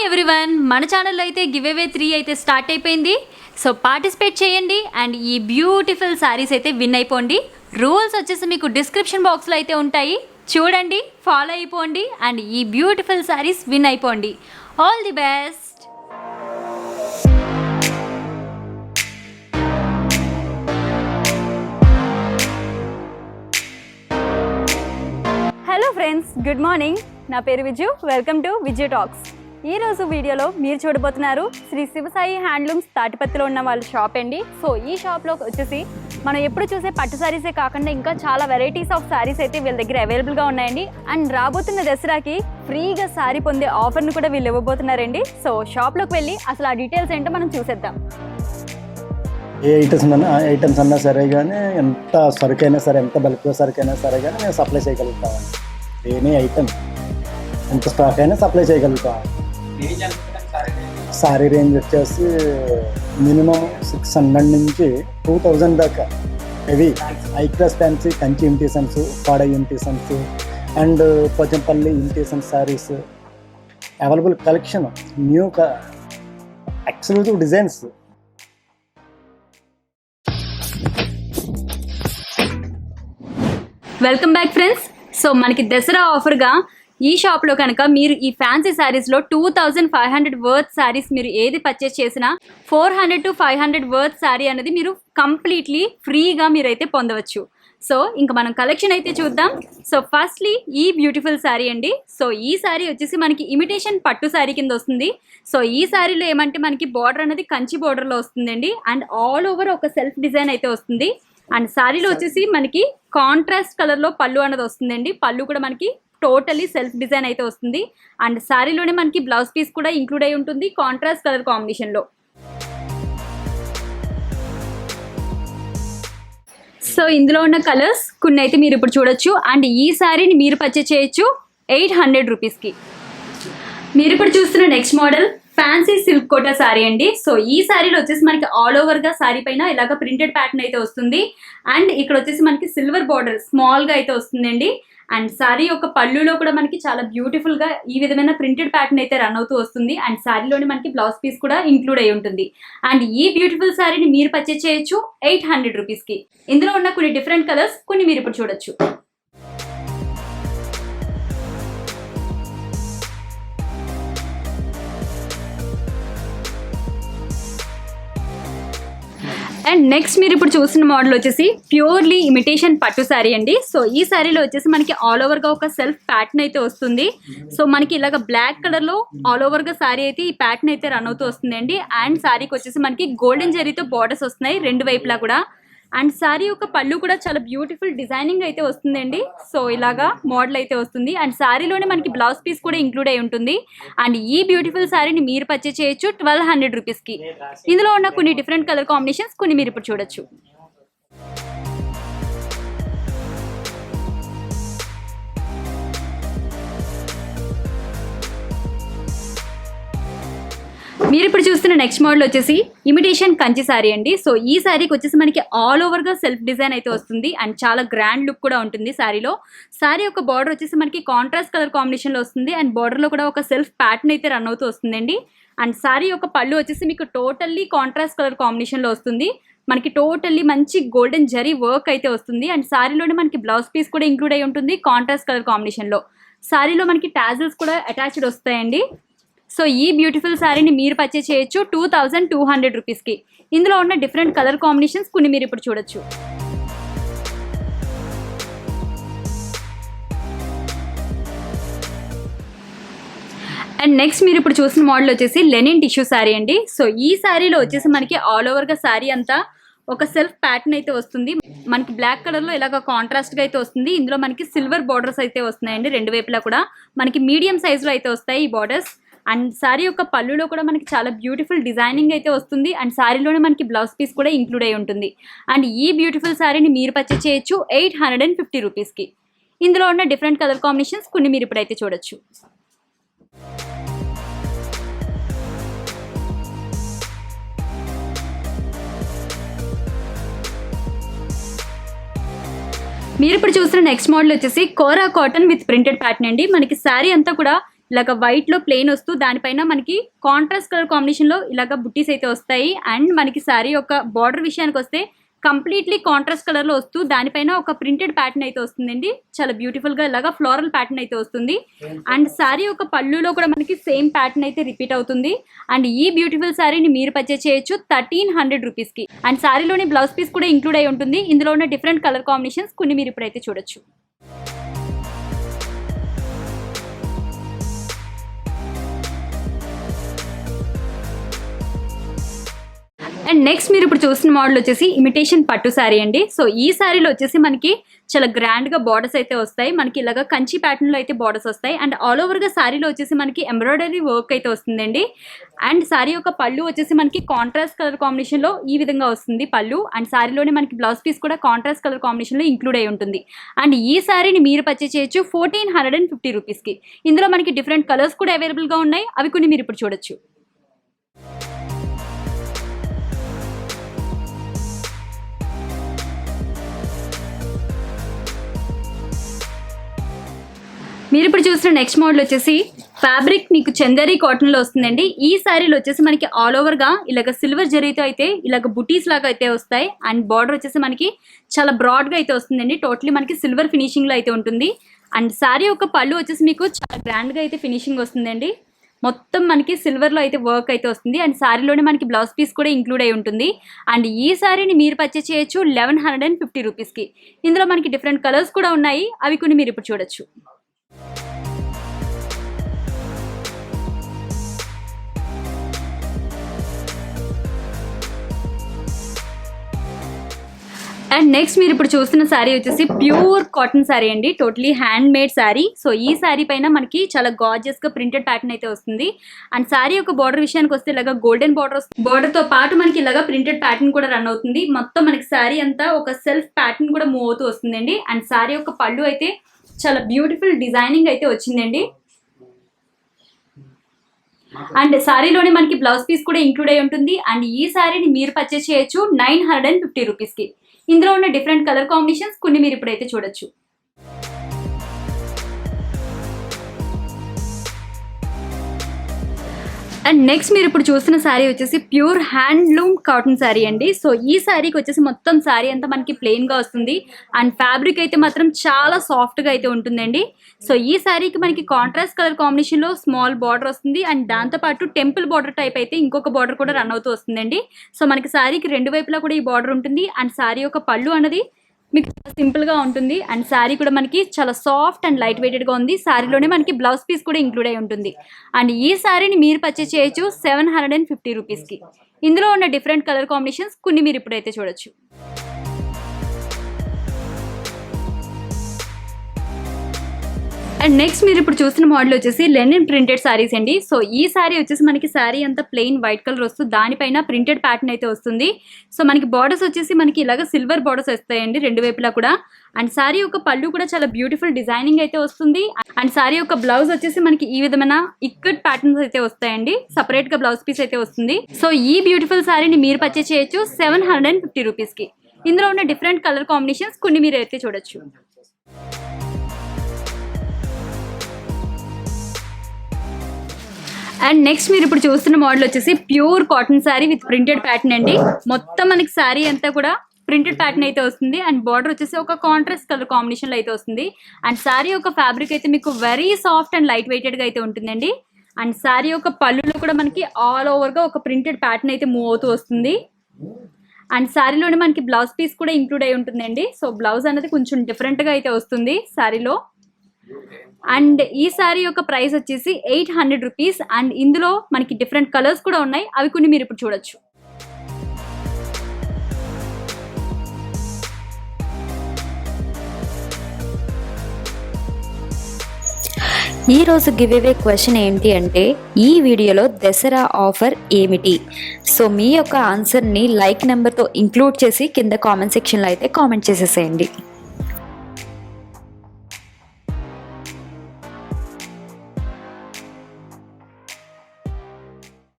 Hi everyone, మన ఛానల్లో అయితే గివ్ అవే 3 అయితే స్టార్ట్ అయిపోయింది. సో పార్టిసిపేట్ చేయండి అండ్ ఈ బ్యూటిఫుల్ శారీస్ అయితే విన్ అయిపోండి. రూల్స్ వచ్చేసి మీకు డిస్క్రిప్షన్ బాక్స్లో అయితే ఉంటాయి, చూడండి, ఫాలో అయిపోండి అండ్ ఈ బ్యూటిఫుల్ శారీస్ విన్ అయిపోండి. All the best. Hello friends, good morning. నా పేరు Viju. Welcome to Viju talks. ఈరోజు వీడియోలో మీరు చూడబోతున్నారు శ్రీ శివసాయి హ్యాండ్లూమ్స్ తాటిపత్తిలో ఉన్న వాళ్ళ షాప్ అండి. సో ఈ షాప్లో వచ్చేసి మనం ఎప్పుడు చూసే పట్టు శారీసే కాకుండా ఇంకా చాలా వెరైటీస్ ఆఫ్ శారీస్ అయితే వీళ్ళ దగ్గర అవైలబుల్గా ఉన్నాయండి. అండ్ రాబోతున్న దసరాకి ఫ్రీగా శారీ పొందే ఆఫర్ను కూడా వీళ్ళు ఇవ్వబోతున్నారండి. సో షాప్లోకి వెళ్ళి అసలు ఆ డీటెయిల్స్ ఏంటో మనం చూసేద్దాం. ఏ ఐటమ్స్ అన్నా సరే కానీ, ఎంత సరుకైనా సరే, ఎంత బల్క్ సరుకైనా సరే కానీ మేము సప్లై చేయగలుగుతామండి. ఎనీ ఐటమ్ ఎంత స్టాక్ అయినా సప్లై చేయగలుగుతాం. సారీ రేంజ్ వచ్చేసి మినిమం 600 నుంచి 2000 దాకా heavy high class fancy Kanchi imitations, పాడ imitations and Pochampalli imitation saris available collection, new exclusive designs. Welcome back friends. So మనకి దసరా ఆఫర్గా ఈ షాప్లో కనుక మీరు ఈ ఫ్యాన్సీ శారీస్లో 2500 వర్త్ శారీస్ మీరు ఏది పర్చేస్ చేసినా 400 to 500 వర్త్ శారీ అనేది మీరు కంప్లీట్లీ ఫ్రీగా మీరైతే పొందవచ్చు. సో ఇంకా మనం కలెక్షన్ అయితే చూద్దాం. సో ఫస్ట్లీ ఈ బ్యూటిఫుల్ శారీ అండి. సో ఈ శారీ వచ్చేసి మనకి ఇమిటేషన్ పట్టు శారీ కింద వస్తుంది. సో ఈ శారీలో ఏమంటే మనకి బార్డర్ అనేది కంచి బార్డర్లో వస్తుందండి అండ్ ఆల్ ఓవర్ ఒక సెల్ఫ్ డిజైన్ అయితే వస్తుంది. అండ్ శారీలో వచ్చేసి మనకి కాంట్రాస్ట్ కలర్లో పళ్ళు అనేది వస్తుందండి. పళ్ళు కూడా మనకి టోటలీ సెల్ఫ్ డిజైన్ అయితే వస్తుంది అండ్ శారీలోనే మనకి బ్లౌజ్ పీస్ కూడా ఇంక్లూడ్ అయి ఉంటుంది కాంట్రాస్ట్ కలర్ కాంబినేషన్లో. సో ఇందులో ఉన్న కలర్స్ కొన్ని అయితే మీరు ఇప్పుడు చూడొచ్చు. అండ్ ఈ శారీని మీరు పర్చేస్ చేయొచ్చు 800 రూపీస్కి. మీరు ఇప్పుడు చూస్తున్న next model fancy silk Kota sari అండి. సో ఈ శారీలో వచ్చేసి మనకి ఆల్ ఓవర్గా శారీ పైన ఇలాగ ప్రింటెడ్ ప్యాటర్న్ అయితే వస్తుంది అండ్ ఇక్కడ వచ్చేసి మనకి సిల్వర్ బార్డర్ స్మాల్గా అయితే వస్తుందండి. అండ్ శారీ యొక్క పళ్ళులో కూడా మనకి చాలా బ్యూటిఫుల్గా ఈ విధమైన ప్రింటెడ్ ప్యాటర్న్ అయితే రన్ అవుతూ వస్తుంది అండ్ శారీలోని మనకి బ్లౌజ్ పీస్ కూడా ఇంక్లూడ్ అయి ఉంటుంది. అండ్ ఈ బ్యూటిఫుల్ శారీని మీరు పర్చేస్ చేయొచ్చు 800 రూపీస్కి. ఇందులో ఉన్న కొన్ని డిఫరెంట్ కలర్స్ కొన్ని మీరు ఇప్పుడు చూడొచ్చు. అండ్ నెక్స్ట్ మీరు ఇప్పుడు చూసిన మోడల్ వచ్చేసి ప్యూర్లీ ఇమిటేషన్ పట్టు శారీ అండి. సో ఈ శారీలో వచ్చేసి మనకి ఆల్ ఓవర్గా ఒక సెల్ఫ్ ప్యాటర్న్ అయితే వస్తుంది. సో మనకి ఇలాగ బ్లాక్ కలర్లో ఆల్ ఓవర్గా శారీ అయితే ఈ ప్యాటర్న్ అయితే రన్ అవుతూ వస్తుంది అండి. అండ్ శారీకి వచ్చేసి మనకి గోల్డెన్ జరీతో బార్డర్స్ వస్తున్నాయి రెండు వైపులా కూడా. అండ్ శారీ యొక్క పళ్ళు కూడా చాలా బ్యూటిఫుల్ డిజైనింగ్ అయితే వస్తుందండి. సో ఇలాగా మోడల్ అయితే వస్తుంది అండ్ శారీలోనే మనకి బ్లౌజ్ పీస్ కూడా ఇంక్లూడ్ అయి ఉంటుంది. అండ్ ఈ బ్యూటిఫుల్ శారీని మీరు పర్చేస్ చేయొచ్చు 1200 రూపీస్కి. ఇందులో ఉన్న కొన్ని డిఫరెంట్ కలర్ కాంబినేషన్స్ కొన్ని మీరు ఇప్పుడు చూడొచ్చు. మీరు ఇప్పుడు చూస్తున్న నెక్స్ట్ మోడల్ వచ్చేసి ఇమిటేషన్ కంచి శారీ అండి. సో ఈ శారీకి వచ్చేసి మనకి ఆల్ ఓవర్గా సెల్ఫ్ డిజైన్ అయితే వస్తుంది అండ్ చాలా గ్రాండ్ లుక్ కూడా ఉంటుంది శారీలో. శారీ యొక్క బార్డర్ వచ్చేసి మనకి కాంట్రాస్ట్ కలర్ కాంబినేషన్లో వస్తుంది అండ్ బార్డర్లో కూడా ఒక సెల్ఫ్ ప్యాటర్న్ అయితే రన్ అవుతూ వస్తుందండి. అండ్ శారీ యొక్క పళ్ళు వచ్చేసి మీకు టోటల్లీ కాంట్రాస్ట్ కలర్ కాంబినేషన్లో వస్తుంది. మనకి టోటల్లీ మంచి గోల్డెన్ జరీ వర్క్ అయితే వస్తుంది అండ్ శారీలోనే మనకి బ్లౌజ్ పీస్ కూడా ఇంక్లూడ్ అయి ఉంటుంది కాంట్రాస్ట్ కలర్ కాంబినేషన్లో. శారీలో మనకి టాజిల్స్ కూడా అటాచ్డ్ వస్తాయండి. సో ఈ బ్యూటిఫుల్ శారీని మీరు పర్చేస్ చేయొచ్చు 2200 రూపీస్కి. ఇందులో ఉన్న డిఫరెంట్ కలర్ కాంబినేషన్స్ కొన్ని మీరు ఇప్పుడు చూడొచ్చు. అండ్ నెక్స్ట్ మీరు ఇప్పుడు చూసిన మోడల్ వచ్చేసి లెనిన్ టిష్యూ శారీ అండి. సో ఈ శారీలో వచ్చేసి మనకి ఆల్ ఓవర్గా శారీ అంతా ఒక సెల్ఫ్ ప్యాటర్న్ అయితే వస్తుంది. మనకి బ్లాక్ కలర్లో ఇలాగ కాంట్రాస్ట్గా అయితే వస్తుంది. ఇందులో మనకి సిల్వర్ బార్డర్స్ అయితే వస్తున్నాయండి రెండు వైపులా కూడా. మనకి మీడియం సైజులో అయితే వస్తాయి ఈ బార్డర్స్. అండ్ శారీ యొక్క పళ్ళులో కూడా మనకి చాలా బ్యూటిఫుల్ డిజైనింగ్ అయితే వస్తుంది అండ్ శారీలోనే మనకి బ్లౌజ్ పీస్ కూడా ఇంక్లూడ్ అయి ఉంటుంది. అండ్ ఈ బ్యూటిఫుల్ శారీని మీరు పర్చేస్ చేయొచ్చు 850 రూపీస్కి. ఇందులో ఉన్న డిఫరెంట్ కలర్ కాంబినేషన్స్ కొన్ని మీరు ఇప్పుడైతే చూడొచ్చు. మీరు ఇప్పుడు చూస్తున్న నెక్స్ట్ మోడల్ వచ్చేసి కోరా కాటన్ విత్ ప్రింటెడ్ ప్యాటర్న్ అండి. మనకి శారీ అంతా కూడా ఇలాగ వైట్లో ప్లెయిన్ వస్తూ దానిపైన మనకి కాంట్రాస్ట్ కలర్ కాంబినేషన్లో ఇలాగ బుట్టీస్ అయితే వస్తాయి. అండ్ మనకి శారీ యొక్క బార్డర్ విషయానికి వస్తే కంప్లీట్లీ కాంట్రాస్ట్ కలర్లో వస్తూ దానిపైన ఒక ప్రింటెడ్ ప్యాటర్న్ అయితే వస్తుందండి. చాలా బ్యూటిఫుల్గా ఇలాగా ఫ్లోరల్ ప్యాటర్న్ అయితే వస్తుంది. అండ్ శారీ యొక్క పళ్ళులో కూడా మనకి సేమ్ ప్యాటర్న్ అయితే రిపీట్ అవుతుంది. అండ్ ఈ బ్యూటిఫుల్ శారీని మీరు పర్చేస్ చేయొచ్చు 1300 రూపీస్కి. అండ్ శారీలోని బ్లౌజ్ పీస్ కూడా ఇంక్లూడ్ అయి ఉంటుంది. ఇందులో ఉన్న డిఫరెంట్ కలర్ కాంబినేషన్స్ కొన్ని మీరు ఇప్పుడైతే చూడొచ్చు. అండ్ నెక్స్ట్ మీరు ఇప్పుడు చూస్తున్న మోడల్ వచ్చేసి ఇమిటేషన్ పట్టు శారీ అండి. సో ఈ శారీలో వచ్చేసి మనకి చాలా గ్రాండ్గా బార్డర్స్ అయితే వస్తాయి. మనకి ఇలాగా కంచి ప్యాటర్న్లో అయితే బార్డర్స్ వస్తాయి. అండ్ ఆల్ ఓవర్గా శారీలో వచ్చేసి మనకి ఎంబ్రాయిడరీ వర్క్ అయితే వస్తుందండి. అండ్ శారీ యొక్క పళ్ళు వచ్చేసి మనకి కాంట్రాస్ట్ కలర్ కాంబినేషన్లో ఈ విధంగా వస్తుంది పళ్ళు. అండ్ శారీలోనే మనకి బ్లౌజ్ పీస్ కూడా కాంట్రాస్ట్ కలర్ కాంబినేషన్లో ఇంక్లూడ్ అయి ఉంటుంది. అండ్ ఈ శారీని మీరు పర్చేస్ చేయొచ్చు 1450 రూపీస్కి. ఇందులో మనకి డిఫరెంట్ కలర్స్ కూడా అవైలబుల్గా ఉన్నాయి. అవి కొన్ని మీరు ఇప్పుడు చూడొచ్చు. మీరు ఇప్పుడు చూసిన నెక్స్ట్ మోడల్ వచ్చేసి ఫ్యాబ్రిక్ మీకు చందేరి కాటన్లో వస్తుందండి. ఈ శారీలో వచ్చేసి మనకి ఆల్ ఓవర్గా ఇలాగ సిల్వర్ జరీతో అయితే ఇలాగ బుటీస్ లాగా అయితే వస్తాయి. అండ్ బార్డర్ వచ్చేసి మనకి చాలా బ్రాడ్గా అయితే వస్తుందండి. టోటలీ మనకి సిల్వర్ ఫినిషింగ్లో అయితే ఉంటుంది. అండ్ శారీ యొక్క పళ్ళు వచ్చేసి మీకు చాలా గ్రాండ్గా అయితే ఫినిషింగ్ వస్తుందండి. మొత్తం మనకి సిల్వర్లో అయితే వర్క్ అయితే వస్తుంది. అండ్ శారీలోనే మనకి బ్లౌజ్ పీస్ కూడా ఇంక్లూడ్ అయి ఉంటుంది. అండ్ ఈ శారీని మీరు పర్చేస్ చేయొచ్చు 1150 రూపీస్కి. ఇందులో మనకి డిఫరెంట్ కలర్స్ కూడా ఉన్నాయి. అవి కొన్ని మీరు ఇప్పుడు చూడొచ్చు. అండ్ నెక్స్ట్ మీరు ఇప్పుడు చూస్తున్న శారీ వచ్చేసి ప్యూర్ కాటన్ శారీ అండి. Totally hand made sari. So ఈ శారీ పైన మనకి చాలా గార్జియస్గా ప్రింటెడ్ ప్యాటర్న్ అయితే వస్తుంది. అండ్ శారీ యొక్క బార్డర్ విషయానికి వస్తే ఇలాగా గోల్డెన్ బార్డర్తో పాటు మనకి ఇలాగా ప్రింటెడ్ ప్యాటర్న్ కూడా రన్ అవుతుంది. మొత్తం మనకి శారీ అంతా ఒక సెల్ఫ్ ప్యాటర్న్ కూడా మూవ్ అవుతూ వస్తుందండి. అండ్ శారీ యొక్క పళ్ళు అయితే చాలా బ్యూటిఫుల్ డిజైనింగ్ అయితే వచ్చిందండి. అండ్ శారీలోనే మనకి బ్లౌజ్ పీస్ కూడా ఇంక్లూడ్ అయి ఉంటుంది. అండ్ ఈ శారీని మీరు పర్చేస్ చేయొచ్చు 950 రూపీస్కి. ఇందులో ఉన్న డిఫరెంట్ కలర్ కాంబినేషన్స్ కొన్ని మీరు ఇప్పుడైతే చూడొచ్చు. అండ్ నెక్స్ట్ మీరు ఇప్పుడు చూస్తున్న శారీ వచ్చేసి ప్యూర్ హ్యాండ్లూమ్ కాటన్ శారీ అండి. సో ఈ శారీకి వచ్చేసి మొత్తం శారీ అంతా మనకి ప్లెయిన్గా వస్తుంది. అండ్ ఫ్యాబ్రిక్ అయితే మాత్రం చాలా సాఫ్ట్గా అయితే ఉంటుందండి. సో ఈ శారీకి మనకి కాంట్రాస్ట్ కలర్ కాంబినేషన్లో స్మాల్ బార్డర్ వస్తుంది. అండ్ దాంతోపాటు టెంపుల్ బార్డర్ టైప్ అయితే ఇంకొక బార్డర్ కూడా రన్ అవుతూ వస్తుందండి. సో మనకి శారీకి రెండు వైపులా కూడా ఈ బార్డర్ ఉంటుంది. అండ్ శారీ యొక్క పళ్ళు అన్నది మీకు సింపుల్గా ఉంటుంది. అండ్ శారీ కూడా మనకి చాలా సాఫ్ట్ అండ్ లైట్ వెయిటెడ్గా ఉంది. శారీలోనే మనకి బ్లౌజ్ పీస్ కూడా ఇంక్లూడ్ అయి ఉంటుంది. అండ్ ఈ శారీని మీరు పర్చేస్ చేయొచ్చు 750 రూపీస్కి. ఇందులో ఉన్న డిఫరెంట్ కలర్ కాంబినేషన్స్ కొన్ని మీరు ఇప్పుడైతే చూడొచ్చు. అండ్ నెక్స్ట్ మీరు ఇప్పుడు చూసిన మోడల్ వచ్చేసి లెనిన్ ప్రింటెడ్ శారీస్ అండి. సో ఈ శారీ వచ్చేసి మనకి శారీ అంతా ప్లెయిన్ వైట్ కలర్ వస్తుంది. దానిపైన ప్రింటెడ్ ప్యాటర్న్ అయితే వస్తుంది. సో మనకి బార్డర్స్ వచ్చేసి మనకి ఇలాగ సిల్వర్ బార్డర్స్ వస్తాయండి రెండు వైపులా కూడా. అండ్ శారీ యొక్క పళ్ళు కూడా చాలా బ్యూటిఫుల్ డిజైనింగ్ అయితే వస్తుంది. అండ్ శారీ యొక్క బ్లౌజ్ వచ్చేసి మనకి ఈ విధమైన ఇక్కట్ ప్యాటర్న్స్ అయితే వస్తాయండి. సపరేట్గా బ్లౌజ్ పీస్ అయితే వస్తుంది. సో ఈ బ్యూటిఫుల్ శారీని మీరు పర్చేస్ చేయొచ్చు 750 రూపీస్కి. ఇందులో ఉన్న డిఫరెంట్ కలర్ కాంబినేషన్స్ కొన్ని మీరు అయితే చూడొచ్చు. అండ్ నెక్స్ట్ మీరు ఇప్పుడు చూస్తున్న మోడల్ వచ్చేసి pure cotton sari with printed pattern అండి. మొత్తం మనకి శారీ అంతా కూడా ప్రింటెడ్ ప్యాటర్న్ అయితే వస్తుంది. అండ్ బార్డర్ వచ్చేసి ఒక కాంట్రాస్ట్ కలర్ కాంబినేషన్లో అయితే వస్తుంది. అండ్ శారీ యొక్క ఫ్యాబ్రిక్ అయితే మీకు వెరీ సాఫ్ట్ అండ్ లైట్ వెయిటెడ్గా అయితే ఉంటుందండి. అండ్ శారీ యొక్క పళ్ళులో కూడా మనకి ఆల్ ఓవర్గా ఒక ప్రింటెడ్ ప్యాటర్న్ అయితే మూవ్ అవుతూ వస్తుంది. అండ్ శారీలోనే మనకి బ్లౌజ్ పీస్ కూడా ఇంక్లూడ్ అయి ఉంటుందండి. సో బ్లౌజ్ అనేది కొంచెం డిఫరెంట్గా అయితే వస్తుంది శారీలో. అండ్ ఈ శారీ యొక్క ప్రైస్ వచ్చేసి 800 రూపీస్. అండ్ ఇందులో మనకి డిఫరెంట్ కలర్స్ కూడా ఉన్నాయి. అవి కొన్ని మీరు ఇప్పుడు చూడొచ్చు. ఈరోజు గివ్ అవే క్వశ్చన్ ఏంటి అంటే ఈ వీడియోలో దసరా ఆఫర్ ఏమిటి? సో మీ యొక్క ఆన్సర్ని లైక్ నెంబర్తో ఇంక్లూడ్ చేసి కింద కామెంట్ సెక్షన్లో అయితే కామెంట్ చేసేసేయండి.